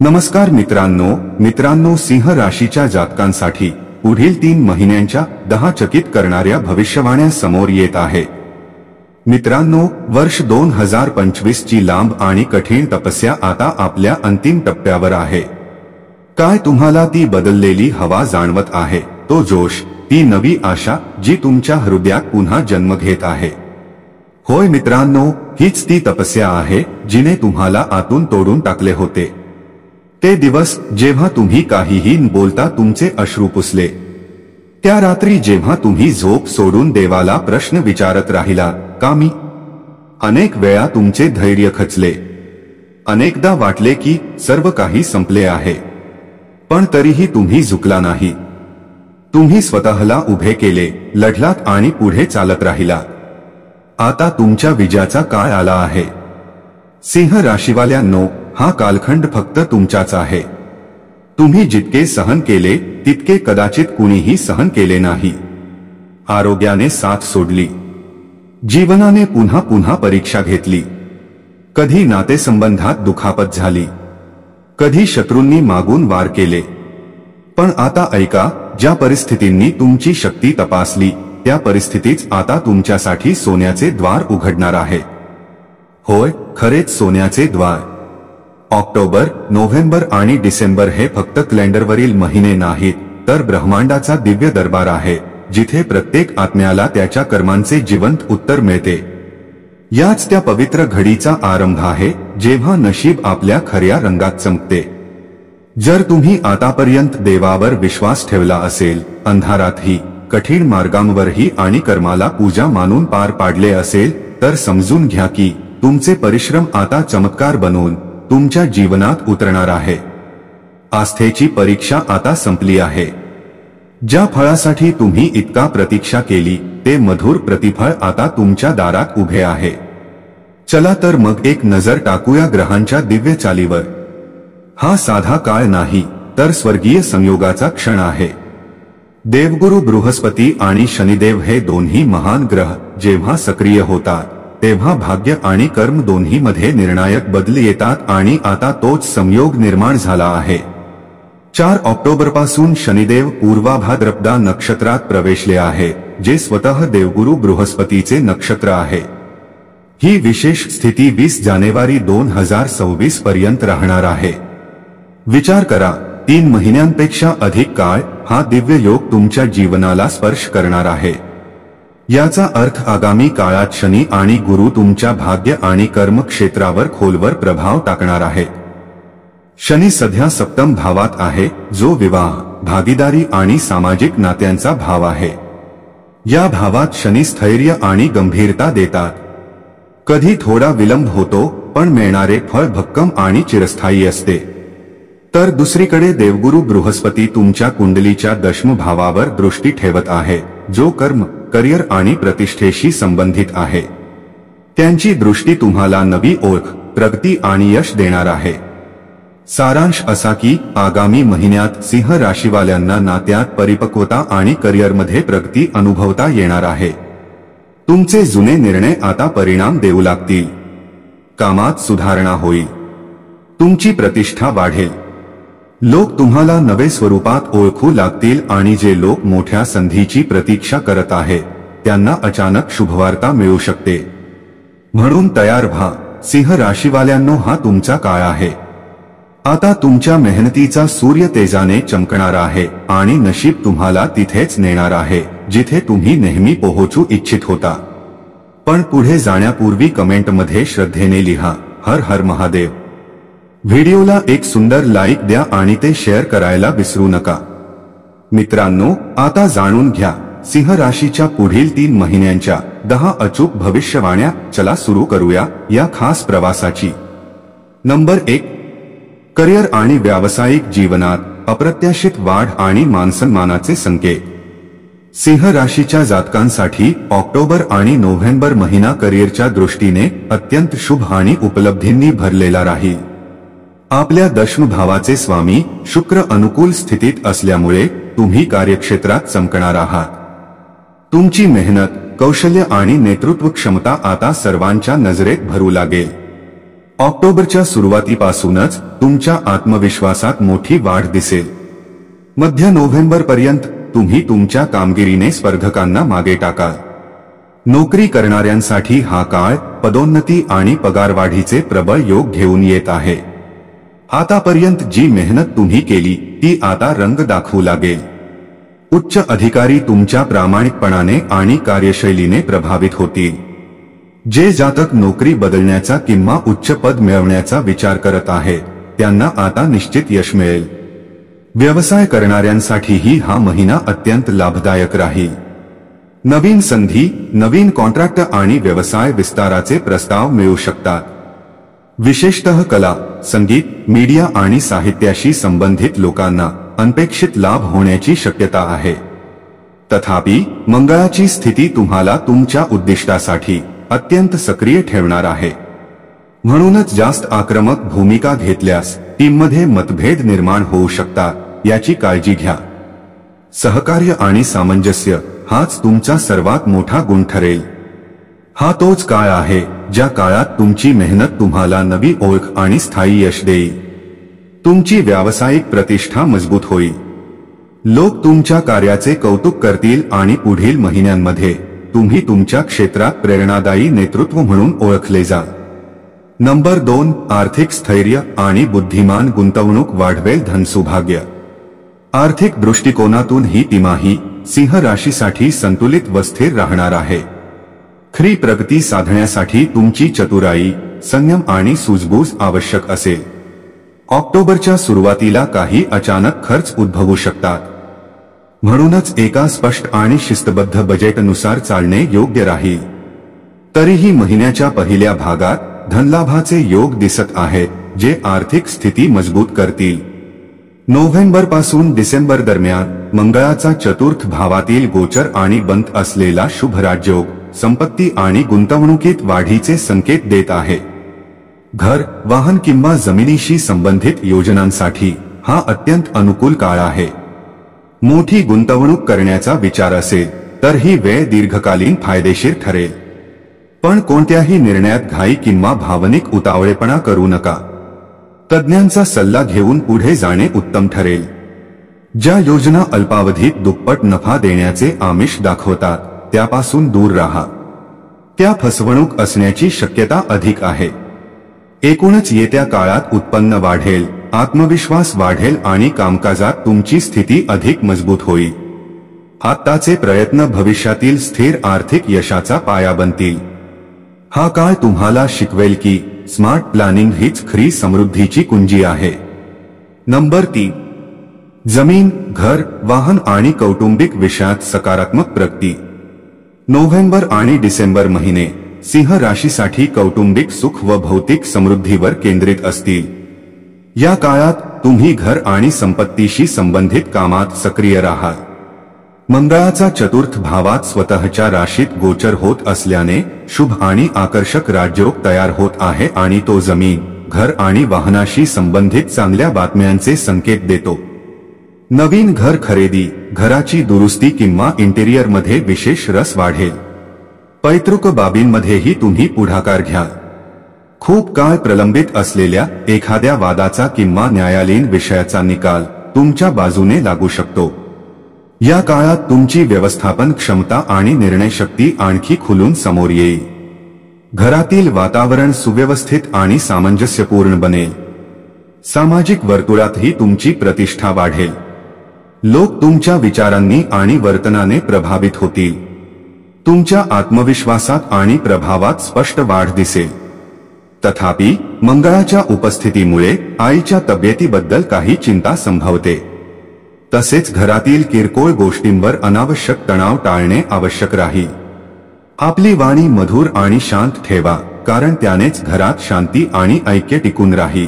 नमस्कार मित्रांनो, सिंह राशीच्या जातकांसाठी पुढील 3 महिन्यांच्या 10 चकित करणाऱ्या भविष्यवाण्या समोर येत आहेत। मित्रांनो, वर्ष 2025 ची लांब आणि कठीण तपस्या आता आपल्या अंतिम टप्प्यावर आहे। काय तुम्हाला ती बदललेली हवा जाणवत आहे? तो जोश, ती नवी आशा जी तुमच्या हृदयात पुन्हा जन्म घेत आहे? होय मित्रांनो, हीच ती तपस्या आहे जिने तुम्हाला आतून तोडून टाकले होते। ते दिवस जेव्हा तुम्ही काहीही न बोलता तुमचे अश्रू पुसले, त्या रात्री जेव्हा तुम्ही झोप सोडून देवाला प्रश्न विचारत राहिला, का मी? अनेक वेळा तुमचे धैर्य खचले, अनेकदा वाटले की सर्व काही संपले आहे, पण तरीही तुम्ही झुकला नाही। तुम्ही स्वतःला उभे केले, लढलात आणि पुढे चालत राहिला। आता तुमच्या विजयाचा काळ आला आहे। सिंह राशीवाल्यांनो, हा कालखंड फक्त तुमचाच आहे। तुम्ही जितके सहन केले तितके कदाचित कुणीही सहन केले नाही। आरोग्याने साथ सोडली, जीवनाने पुन्हा पुन्हा परीक्षा घेतली, कधी नातेसंबंधात दुखापत झाली, कधी शत्रूंनी मागून वार केले। पण आता ऐका, ज्या परिस्थितींनी तुमची शक्ती तपासली त्या परिस्थितीच आता तुमच्यासाठी सोन्याचे द्वार उघडणार आहे। होय, खरेच सोन्याचे द्वार। ऑक्टोबर, नोव्हेंबर आणि डिसेंबर हे फक्त कॅलेंडरवरील महिने नाहीत, तर ब्रह्मांडाचा दिव्य दरबार आहे, जिथे प्रत्येक आत्म्याला त्याच्या कर्मांचे जिवंत उत्तर मिळते। याच त्या पवित्र घडीचा आरंभ आहे जेव्हा नशीब आपल्या खऱ्या रंगात चमकते। जर तुम्ही आतापर्यंत देवावर विश्वास ठेवला असेल, अंधारातही, कठीण मार्गांवरही आणि कर्माला पूजा मानून पार पाडले असेल, तर समजून घ्या की तुमचे परिश्रम आता चमत्कार बनवून तुमच्या जीवनात उतरणार आहे। आस्थेची परीक्षा आता संपली आहे। ज्या फळासाठी तुम्ही इतका प्रतीक्षा केली ते मधुर प्रतिफळ आता तुमच्या दारात उभे आहे। चला तर मग एक नजर टाकूया ग्रहांच्या दिव्य चालीवर। हा साधा काळ नाही, तर स्वर्गीय संयोगाचा क्षण आहे। देवगुरु बृहस्पती आणि शनिदेव हे दोन्ही महान ग्रह जेव्हा सक्रिय होतात तेव्हा भाग्य आणि कर्म दोन्ही मध्ये निर्णायक बदल येतात आणि आता तोच संयोग निर्माण झाला आहे। 4 ऑक्टोबरपासून शनिदेव पूर्वाभाद्रपदा नक्षत्रात प्रवेशले आहे, जे स्वतः देवगुरु बृहस्पतीचे नक्षत्र आहे। ही विशेष स्थिती 20 जानेवारी 2026 पर्यंत राहणार आहे। विचार करा, 3 महिन्यांपेक्षा अधिक काळ हा दिव्य योग तुमच्या जीवनाला स्पर्श करणार आहे। याचा अर्थ आगामी काळात शनी आणि गुरु तुमच्या भाग्य आणि कर्म क्षेत्रावर खोलवर प्रभाव टाकणार आहेत। शनी सध्या सप्तम भावात आहे, जो विवाह, भागीदारी आणि सामाजिक नात्यांचा भाव आहे। या भावात शनी स्थैर्य आणि गंभीरता देतात। कधी थोडा विलंब होतो, पण मिळणारे फळ भक्कम आणि चिरस्थायी असते। तर दुसरीकडे देवगुरु बृहस्पती तुमच्या कुंडलीच्या दशम भावावर दृष्टी ठेवत आहे, जो कर्म, करिअर आणि प्रतिष्ठेशी संबंधित आहे। त्यांची दृष्टी तुम्हाला नवी ओळख, प्रगती आणि यश देणार आहे। सारांश असा की आगामी महिन्यात सिंह राशीवाल्यांना नात्यात परिपक्वता आणि करिअरमध्ये प्रगती अनुभवता येणार आहे। तुमचे जुने निर्णय आता परिणाम देऊ लागतील। कामात सुधारणा होईल, तुमची प्रतिष्ठा वाढेल, लोक तुम्हाला नवे स्वरूपात ओळखू लागतील आणि जे लोक मोठ्या संधीची प्रतीक्षा करत आहेत त्यांना अचानक शुभवार्ता मिळू शकते। म्हणून तयार व्हा सिंह राशीवाल्यांनो, हा तुमचा काळ आहे। आता तुमच्या मेहनतीचा सूर्य तेजाने चमकणार आहे आणि नशीब तुम्हाला तिथेच नेणार आहे जिथे तुम्ही नेहमी पोहोचू इच्छित होता। पण पुढे जाण्यापूर्वी कमेंटमध्ये श्रद्धेने लिहा, हर हर महादेव। व्हिडिओला एक सुंदर लाईक द्या आणि ते शेअर करायला विसरू नका। मित्रांनो, आता जाणून घ्या सिंह राशीच्या पुढील 3 महिन्यांच्या 10 अचूक भविष्यवाण्या। चला सुरू करूया या खास प्रवासाची। नंबर 1, करिअर आणि व्यावसायिक जीवनात अप्रत्याशित वाढ आणि मानसन्मानाचे संकेत। सिंह राशीच्या जातकांसाठी ऑक्टोबर आणि नोव्हेंबर महिना करिअरच्या दृष्टीने अत्यंत शुभ आणि उपलब्धींनी भरलेला राहील। आपल्या दशम भावाचे स्वामी शुक्र अनुकूल स्थितीत असल्यामुळे तुम्ही कार्यक्षेत्रात चमकणार आहात। तुमची मेहनत, कौशल्य आणि नेतृत्व क्षमता आता सर्वांच्या नजरेत भरू लागेल। ऑक्टोबरच्या सुरुवातीपासूनच तुमच्या आत्मविश्वासात मोठी वाढ दिसेल. मध्य नोव्हेंबरपर्यंत तुम्ही तुमच्या कामगिरीने स्पर्धकांना मागे टाकाल. नोकरी करणाऱ्यांसाठी हा काळ पदोन्नती आणि पगारवाढीचे प्रबळ योग घेऊन येत आहे. आतापर्यंत जी मेहनत तुम्ही केली ती आता रंग दाखवू लागेल. उच्च अधिकारी तुमच्या प्रामाणिकपणाने आणि कार्यशैलीने प्रभावित होतील. जे जातक नोकरी बदलण्याचा किंवा उच्च पद मिळवण्याचा विचार करत आहेत त्यांना आता निश्चित यश मिळेल. व्यवसाय करणाऱ्यांसाठीही हा महिना अत्यंत लाभदायक राहील. नवीन संधी, नवीन कॉन्ट्रॅक्ट आणि व्यवसाय विस्ताराचे प्रस्ताव मिळू शकतात. विशेषतः कला, संगीत, मीडिया आणि साहित्याशी संबंधित लोकांना अनपेक्षित लाभ होण्याची शक्यता आहे. तथापि मंगळाची स्थिती तुम्हाला तुमच्या उद्दिष्टासाठी अत्यंत सक्रिय ठेवणार आहे. म्हणूनच जास्त आक्रमक भूमिका घेतल्यास टीममध्ये मतभेद निर्माण होऊ शकतात याची काळजी घ्या. सहकार्य आणि सामंजस्य हाच तुमचा सर्वात मोठा गुण ठरेल. हा तोच काळ आहे ज्या काळात तुमची मेहनत तुम्हाला नवी ओळख आणि स्थायी यश देईल. तुमची व्यावसायिक प्रतिष्ठा मजबूत होईल. लोक तुमच्या कार्याचे कौतुक करतील आणि पुढील महिन्यांमध्ये तुम्ही तुमच्या क्षेत्रात प्रेरणादायी नेतृत्व म्हणून ओळखले जाल. नंबर 2, आर्थिक स्थैर्य आणि बुद्धिमान गुंतवणूक वाढवेल धनसौभाग्य. आर्थिक दृष्टिकोनातून ही तिमाही सिंह राशीसाठी संतुलित व स्थिर राहणार आहे. खरी प्रगती साधण्यासाठी तुमची चतुराई, संयम आणि सूझबूझ आवश्यक असेल. ऑक्टोबरच्या सुरुवातीला काही अचानक खर्च उद्भवू शकतात. म्हणूनच एका स्पष्ट आणि शिस्तबद्ध बजेटनुसार चालणे योग्य राहील. तरीही महिन्याच्या पहिल्या भागात धनलाभाचे योग दिसत आहेत जे आर्थिक स्थिती मजबूत करतील. नोव्हेंबरपासून डिसेंबर दरम्यान मंगळाचा चतुर्थ भावातील गोचर आणि बंद असलेला शुभ राजयोग संपत्ती आणि गुंतवणुकीत वाढीचे संकेत देत आहे. घर, वाहन किंवा जमिनीशी संबंधित योजनांसाठी हा अत्यंत अनुकूल काळ आहे. मोठी गुंतवणूक करण्याचा विचार असेल तर ही वेळ दीर्घकालीन फायदेशीर ठरेल. पण कोणत्याही निर्णयात घाई किंवा भावनिक उतावळेपणा करू नका. तज्ञांचा सल्ला घेऊन पुढे जाणे उत्तम ठरेल. ज्या योजना अल्पावधीत दुप्पट नफा देण्याचे आमिष दाखवतात त्यापासून दूर राहा. त्या फसवणूक असण्याची शक्यता अधिक आहे. एकूणच येत्या काळात उत्पन्न वाढेल, आत्मविश्वास वाढेल आणि कामकाजात तुमची स्थिती अधिक मजबूत होईल. आत्ताचे प्रयत्न भविष्यातील स्थिर आर्थिक यशाचा पाया बनतील. हा काळ तुम्हाला शिकवेल की स्मार्ट प्लॅनिंग हीच खरी समृद्धीची कुंजी आहे. नंबर 3, जमीन, घर, वाहन आणि कौटुंबिक विषयात सकारात्मक प्रगती. नोव्हेंबर आणि डिसेंबर महिने सिंह राशीसाठी कौटुंबिक सुख व भौतिक समृद्धीवर केंद्रित असतील. या काळात तुम्ही घर आणि संपत्तीशी संबंधित कामात सक्रिय राहाल. मंगळाचा चतुर्थ भावात स्वतःच्या राशीत गोचर होत असल्याने शुभ आणि आकर्षक राजयोग तयार होत आहे आणि तो जमीन, घर आणि वाहनाशी संबंधित चांगल्या बातम्यांचे संकेत देतो. नवीन घर खरेदी, घराची दुरुस्ती किंवा इंटेरियरमध्ये विशेष रस वाढेल. पैतृक बाबींमध्येही तुम्ही पुढाकार घ्याल. खूप काळ प्रलंबित असलेल्या एखाद्या वादाचा किंवा न्यायालयीन विषयाचा निकाल तुमच्या बाजूने लागू शकतो. या काळात तुमची व्यवस्थापन क्षमता आणि निर्णयशक्ती आणखी खुलून समोर येईल. घरातील वातावरण सुव्यवस्थित आणि सामंजस्यपूर्ण बनेल. सामाजिक वर्तुळातही तुमची प्रतिष्ठा वाढेल. लोक तुमच्या विचारांनी आणि वर्तनाने प्रभावित होतील. तुमच्या आत्मविश्वासात आणि प्रभावात स्पष्ट वाढ दिसेल. तथापि मंगळाच्या उपस्थितीमुळे आईच्या तब्येतीबद्दल काही चिंता संभवते. तसेच घरातील किरकोळ गोष्टींवर अनावश्यक तणाव टाळणे आवश्यक राहील. आपली वाणी मधुर आणि शांत ठेवा, कारण त्यानेच घरात शांती आणि ऐक्य टिकून राहील.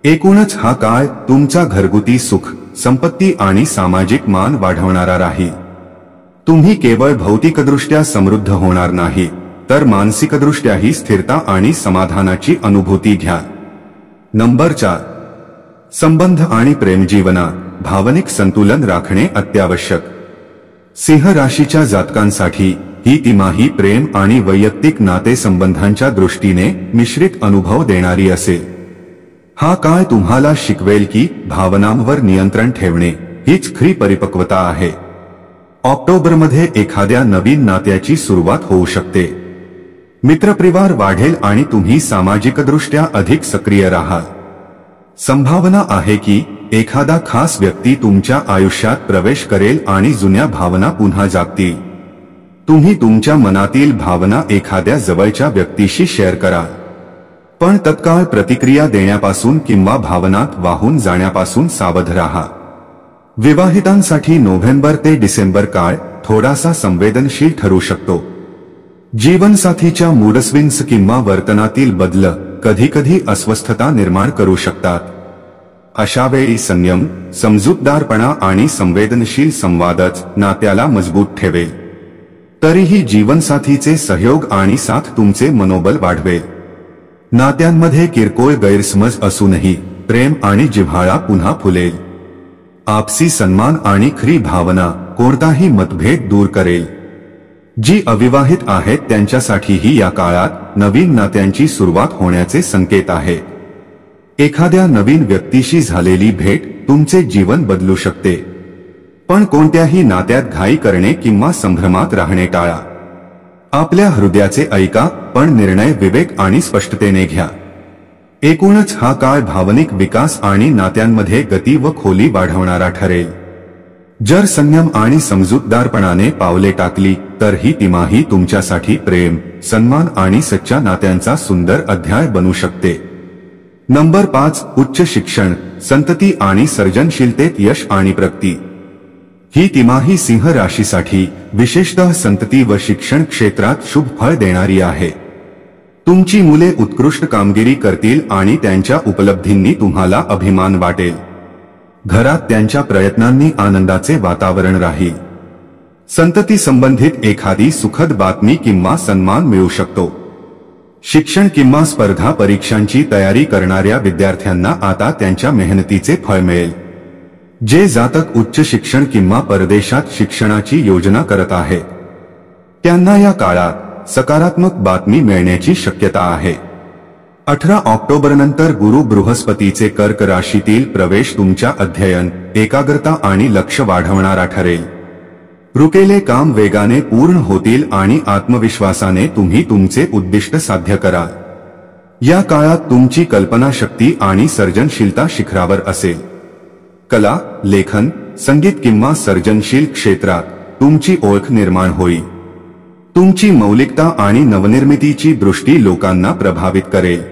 एकूणच हा काळ तुमचा घरगुती सुख, संपत्ती आणि सामाजिक मान वाढवणारा राहील. तुम्ही केवळ भौतिकदृष्ट्या समृद्ध होणार नाही, तर मानसिकदृष्ट्याही स्थिरता आणि समाधानाची अनुभूती घ्या. नंबर 4, संबंध आणि प्रेमजीवनात भावनिक संतुलन राखणे अत्यावश्यक. सिंह राशीच्या जातकांसाठी ही तिमाही प्रेम आणि वैयक्तिक नातेसंबंधांच्या दृष्टीने मिश्रित अनुभव देणारी असेल. हा काळ तुम्हाला शिकवेल की भावनांवर नियंत्रण ठेवणे हीच खरी परिपक्वता आहे. ऑक्टोबरमध्ये एखाद्या नवीन नात्याची सुरुवात होऊ शकते. मित्रपरिवार वाढेल आणि तुम्ही सामाजिकदृष्ट्या अधिक सक्रिय राहाल. संभावना आहे की एखादा खास व्यक्ती तुमच्या आयुष्यात प्रवेश करेल आणि जुन्या भावना पुन्हा जागतील. तुम्ही तुमच्या मनातील भावना एखाद्या जवळच्या व्यक्तीशी शेअर कराल, पण तत्काळ प्रतिक्रिया देण्यापासून किंवा भावनात वाहून जाण्यापासून सावध राहा. विवाहितांसाठी नोव्हेंबर ते डिसेंबर काळ थोडासा संवेदनशील ठरू शकतो. जीवनसाथीच्या मूडस्विंग्स किंवा वर्तनातील बदल कधीकधी अस्वस्थता निर्माण करू शकतात. अशा वेळी संयम, समजूतदारपणा आणि संवेदनशील संवादच नात्याला मजबूत ठेवेल. तरीही जीवनसाथीचे सहयोग आणि साथ तुमचे मनोबल वाढवेल. नात्यांमध्ये किरकोळ गैरसमज असूनही प्रेम आणि जिव्हाळा पुन्हा फुलेल. आपसी सन्मान आणि खरी भावना कोणताही मतभेद दूर करेल. जी अविवाहित आहेत त्यांच्यासाठीही या काळात नवीन नात्यांची सुरुवात होण्याचे संकेत आहेत. एखाद्या नवीन व्यक्तीशी झालेली भेट तुमचे जीवन बदलू शकते. पण कोणत्याही नात्यात घाई करणे किंवा संभ्रमात राहणे टाळा. आपल्या हृदयाचे ऐका, पण निर्णय विवेक आणि स्पष्टतेने घ्या. एकूणच हा काळ भावनिक विकास आणि नात्यांमध्ये गती व खोली वाढवणारा ठरेल. जर संयम आणि समजूतदारपणाने पावले टाकली तर ही तिमाही तुमच्यासाठी प्रेम, सन्मान आणि सच्च्या नात्यांचा सुंदर अध्याय बनू शकते. नंबर 5. उच्च शिक्षण, संतती आणि सर्जनशीलतेत यश आणि प्रगती. ही तिमाही सिंह राशीसाठी विशेषतः संतती व शिक्षण क्षेत्रात शुभ फळ देणारी आहे. तुमची मुले उत्कृष्ट कामगिरी करतील आणि त्यांच्या उपलब्धींनी तुम्हाला अभिमान वाटेल. घरात त्यांच्या प्रयत्नांनी आनंदाचे वातावरण राहील. संतती संबंधित एखादी सुखद बातमी किंवा सन्मान मिळू शकतो. शिक्षण किंवा स्पर्धा परीक्षांची तयारी करणाऱ्या विद्यार्थ्यांना आता त्यांच्या मेहनतीचे फळ मिळेल. जे जातक उच्च शिक्षण किंवा परदेशात शिक्षणाची योजना करत आहेत त्यांना या काळात सकारात्मक बातमी मिळण्याची शक्यता आहे. 18 ऑक्टोबरनंतर गुरु बृहस्पतीचे कर्क राशीतील प्रवेश तुमच्या अध्ययन, एकाग्रता आणि लक्ष वाढवणारा ठरेल. रुकेले काम वेगाने पूर्ण होतील आणि आत्मविश्वासाने तुम्ही तुमचे उद्दिष्ट साध्य कराल. या काळात तुमची कल्पनाशक्ती आणि सर्जनशीलता शिखरावर असेल. कला, लेखन, संगीत किंवा सर्जनशील क्षेत्रात तुमची ओळख निर्माण होईल. तुमची मौलिकता आणि नवनिर्मितीची दृष्टी लोकांना प्रभावित करेल.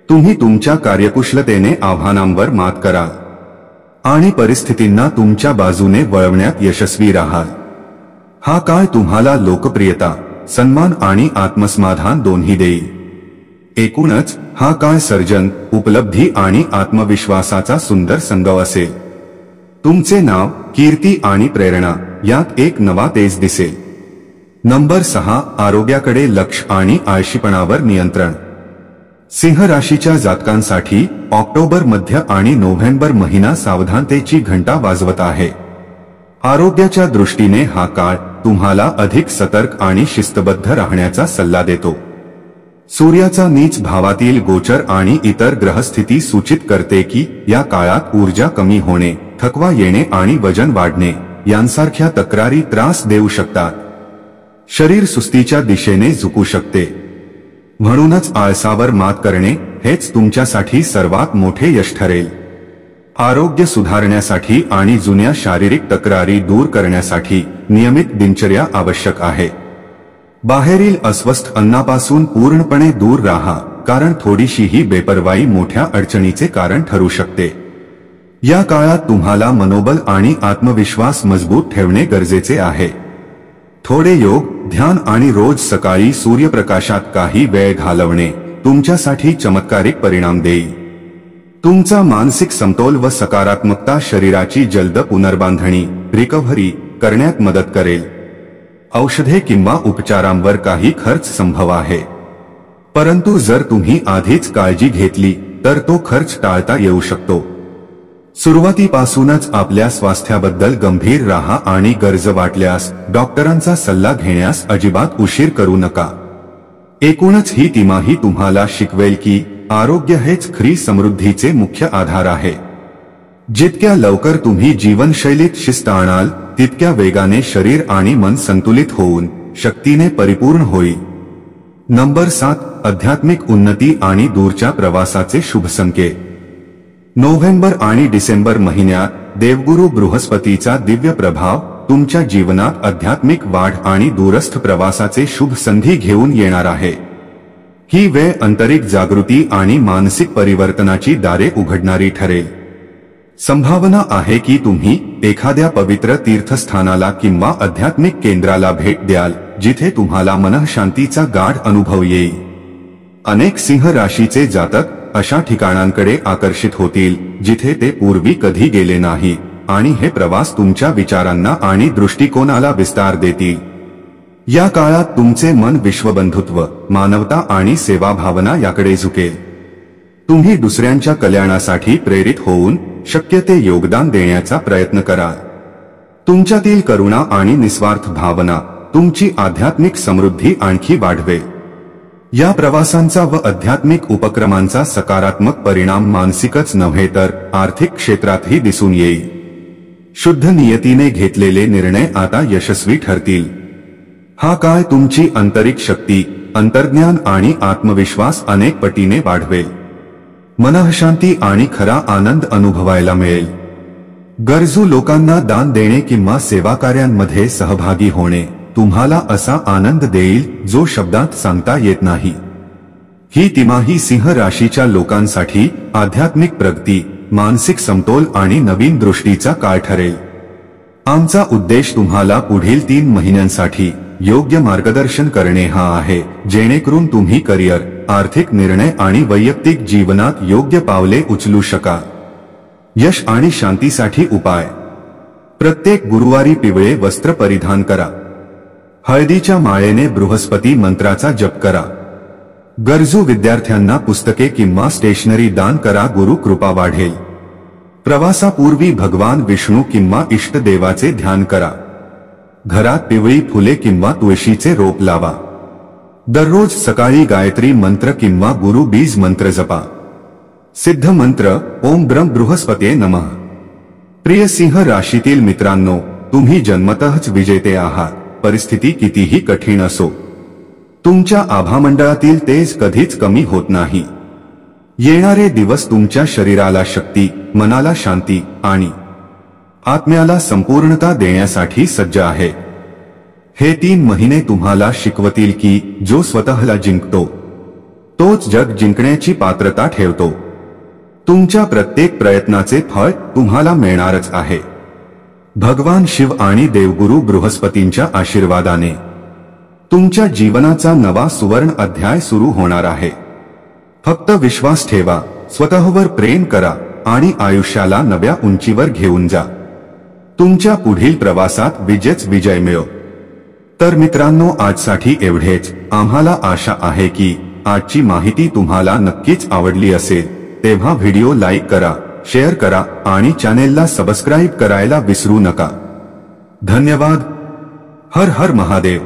तुम्ही तुमच्या कार्यकुशलतेने आव्हानांवर मात कराल आणि परिस्थितींना तुमच्या बाजूने वळवण्यात यशस्वी राहाल. हा काळ तुम्हाला लोकप्रियता, सन्मान आणि आत्मसमाधान दोन्ही देईल. एकूणच हा काळ सर्जन, उपलब्धी आणि आत्मविश्वासाचा सुंदर संगम असेल. तुमचे नाव, कीर्ती आणि प्रेरणा यात एक नवा तेज दिसेल. नंबर 6. आरोग्याकडे लक्ष आणि आळशीपणावर नियंत्रण. सिंह राशीच्या जातकांसाठी ऑक्टोबर मध्य आणि नोव्हेंबर महिना सावधानतेची घंटा वाजवत आहे. आरोग्याच्या दृष्टीने हा काळ तुम्हाला अधिक सतर्क आणि शिस्तबद्ध राहण्याचा सल्ला देतो. सूर्याचा नीच भावातील गोचर आणि इतर ग्रहस्थिती सूचित करते की या काळात ऊर्जा कमी होणे, थकवा येणे आणि वजन वाढणे यांसारख्या तक्रारी त्रास देऊ शकतात. शरीर सुस्तीच्या दिशेने झुकू शकते. म्हणूनच आळसावर मात करणे हेच तुमच्यासाठी सर्वात मोठे यश ठरेल. आरोग्य सुधारण्यासाठी आणि जुन्या शारीरिक तक्रारी दूर करण्यासाठी नियमित दिनचर्या आवश्यक आहे. बाहेरील अस्वस्थ अन्नापासून पूर्णपणे दूर राहा, कारण थोडीशीही बेपर्वाई मोठ्या अडचणीचे कारण ठरू शकते. या काळात तुम्हाला मनोबल आणि आत्मविश्वास मजबूत ठेवणे गरजेचे आहे. थोडे योग, ध्यान आणि रोज सकाळी सूर्यप्रकाशात काही वेळ घालवणे तुमच्यासाठी चमत्कारिक परिणाम देईल. तुमचा मानसिक समतोल व सकारात्मकता शरीराची जलद पुनर्बांधणी, रिकव्हरी करण्यात मदत करेल. औषधे किंवा उपचारांवर काही खर्च संभव आहे, परंतु जर तुम्ही आधीच काळजी घेतली तर तो खर्च टाळता येऊ शकतो. सुरुवातीपासूनच आपल्या स्वास्थ्याबद्दल गंभीर राहा आणि गरज वाटल्यास डॉक्टरांचा सल्ला घेण्यास अजिबात उशीर करू नका. एकूणच ही तिमाही तुम्हाला शिकवेल की आरोग्य हेच खरी समृद्धीचे मुख्य आधार आहे. जितक्या लवकर तुम्ही जीवनशैलीत शिस्त आणाल तितक्या वेगाने शरीर आणि मन संतुलित होऊन शक्तीने परिपूर्ण होईल. नंबर 7. आध्यात्मिक उन्नती आणि दूरच्या प्रवासाचे शुभ संकेत. नोव्हेंबर आणि डिसेंबर महिन्यात देवगुरु बृहस्पतीचा दिव्य प्रभाव तुमच्या जीवनात आध्यात्मिक वाढ आणि दूरस्थ प्रवासाचे शुभ संधी घेऊन येणार आहे. ही वेळ आंतरिक जागृती आणि मानसिक परिवर्तनाची दारे उघडणारी ठरेल. संभावना आहे की तुम्ही एखाद्या पवित्र तीर्थस्थानाला किंवा आध्यात्मिक केंद्राला भेट द्याल जिथे तुम्हाला मनःशांतीचा गाढ अनुभव येईल. अनेक सिंह राशीचे जातक अशा ठिकाणांकडे आकर्षित होतील जिथे ते पूर्वी कधी गेले नाही आणि हे प्रवास तुमच्या विचारांना आणि दृष्टिकोनाला विस्तार देतील. या काळात तुमचे मन विश्वबंधुत्व, मानवता आणि सेवाभावना याकडे झुकेल. तुम्ही दुसऱ्यांच्या कल्याणासाठी प्रेरित होऊन शक्य ते योगदान देण्याचा प्रयत्न कराल. तुमच्यातील करुणा आणि निस्वार्थ भावना तुमची आध्यात्मिक समृद्धी आणखी वाढवेल. या प्रवासांचा व आध्यात्मिक उपक्रमांचा सकारात्मक परिणाम मानसिकच नव्हे तर आर्थिक क्षेत्रातही दिसून येईल. शुद्ध नियतीने घेतलेले निर्णय आता यशस्वी ठरतील. हा काळ तुमची आंतरिक शक्ती, अंतर्ज्ञान आणि आत्मविश्वास अनेक पटीने वाढवेल. मनःशांती आणि खरा आनंद अनुभवायला मिळेल. गरजू लोकांना दान देणे किंवा सेवाकार्यांमध्ये सहभागी होणे तुम्हाला असा आनंद देईल जो शब्दात सांगता येत नाही. ही तिमाही सिंह राशीच्या लोकांसाठी आध्यात्मिक प्रगती, मानसिक समतोल आणि नवीन दृष्टीचा काळ ठरेल. आमचा उद्देश तुम्हाला पुढील 3 महिन्यांसाठी योग्य मार्गदर्शन करणे हा आहे, जेणेकरून तुम्ही करिअर, आर्थिक निर्णय आणि वैयक्तिक जीवनात योग्य पावले उचलू शकाल. यश आणि शांतीसाठी उपाय. प्रत्येक गुरुवारी पिवळे वस्त्र परिधान करा. हळदीच्या माळेने बृहस्पती मंत्राचा जप करा. गरजू विद्यार्थ्यांना पुस्तके किंवा स्टेशनरी दान करा. गुरु कृपा वाढेल. प्रवासापूर्वी भगवान विष्णू किंवा इष्टदेवाचे ध्यान करा. घरात पिवळी फुले किंवा तुळशीचे रोप लावा. दररोज सकाळी गायत्री मंत्र किंवा गुरु बीज मंत्र जपा. सिद्ध मंत्र ओम ब्रह्म बृहस्पते नमः. प्रिय सिंह राशीतील मित्रांनो, तुम्ही जन्मतःच विजेते आहात. परिस्थिती कितीही कठीण असो, तुमच्या आभामंडळातील तेज कधीच कमी होत नाही. येणारे दिवस तुमच्या शरीराला शक्ती, मनाला शांती आणि आत्म्याला संपूर्णता देण्यासाठी सज्ज आहे. हे 3 महिने तुम्हाला शिकवतील की जो स्वतःला जिंकतो तोच जग जिंकण्याची पात्रता ठेवतो. तुमच्या प्रत्येक प्रयत्नाचे फळ तुम्हाला मिळणारच आहे. भगवान शिव आणि देवगुरु बृहस्पतींच्या आशीर्वादाने तुमच्या जीवनाचा नवा सुवर्ण अध्याय सुरू होणार आहे. फक्त विश्वास ठेवा, स्वतःवर प्रेम करा आणि आयुष्याला नव्या उंचीवर घेऊन जा. तुमच्या पुढील प्रवासात विजयच विजय मिळो. तर मित्रांनो, आजसाठी एवढेच. आम्हाला आशा आहे की आजची माहिती तुम्हाला नक्कीच आवडली असेल. तेव्हा व्हिडिओ लाईक करा, शेअर करा आणि चॅनेलला सबस्क्राईब करायला विसरू नका. धन्यवाद. हर हर महादेव.